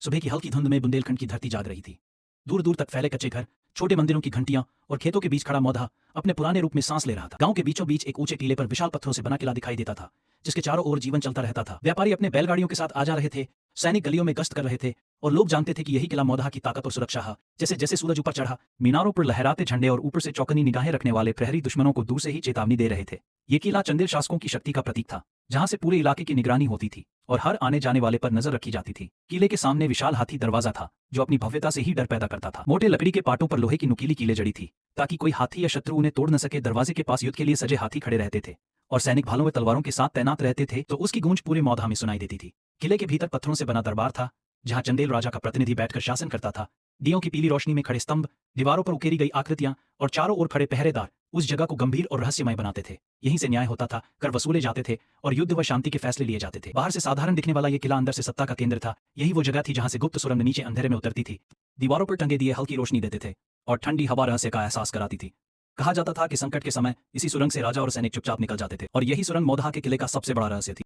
सुबह की हल्की धुंध में बुंदेलखंड की धरती जाग रही थी। दूर दूर तक फैले कच्चे घर, छोटे मंदिरों की घंटियां और खेतों के बीच खड़ा मौधा अपने पुराने रूप में सांस ले रहा था। गांव के बीचों बीच एक ऊंचे टीले पर विशाल पत्थरों से बना किला दिखाई देता था, जिसके चारों ओर जीवन चलता रहता था। व्यापारी अपने बैलगाड़ियों के साथ आ जा रहे थे, सैनिक गलियों में गश्त कर रहे थे और लोग जानते थे कि यही किला मौधा की ताकत और सुरक्षा है। जैसे जैसे सूरज ऊपर चढ़ा, मीनारों पर लहराते झंडे और ऊपर से चौकनी निगाहें रखने वाले प्रहरी दुश्मनों को दूर से ही चेतावनी दे रहे थे। ये किला चंदेल शासकों की शक्ति का प्रतीक था, जहां से पूरे इलाके की निगरानी होती थी और हर आने जाने वाले पर नजर रखी जाती थी। किले के सामने विशाल हाथी दरवाजा था, जो अपनी भव्यता से ही डर पैदा करता था। मोटे लकड़ी के पाटों पर लोहे की नुकीली कीलें जड़ी थी, ताकि कोई हाथी या शत्रु उन्हें तोड़ न सके। दरवाजे के पास युद्ध के लिए सजे हाथी खड़े रहते थे और सैनिक भालों में तलवारों के साथ तैनात रहते थे, तो उसकी गूंज पूरे मौधा में सुनाई देती थी। किले के भीतर पत्थरों से बना दरबार था, जहां चंदेल राजा का प्रतिनिधि बैठकर शासन करता था। दियों की पीली रोशनी में खड़े स्तंभ, दीवारों पर उकेरी गई आकृतियां और चारों ओर खड़े पहरेदार उस जगह को गंभीर और रहस्यमय बनाते थे। यहीं से न्याय होता था, कर वसूले जाते थे और युद्ध व शांति के फैसले लिए जाते थे। बाहर से साधारण दिखने वाला यह किला अंदर से सत्ता का केंद्र था। यही वो जगह थी जहां से गुप्त सुरंग नीचे अंधेरे में उतरती थी। दीवारों पर टंगे दिए हल्की रोशनी देते थे और ठंडी हवा रहस्य का एहसास कराती थी। कहा जाता था कि संकट के समय इसी सुरंग से राजा और सैनिक चुपचाप निकल जाते थे, और यही सुरंग मौधा के किले का सबसे बड़ा रहस्य थी।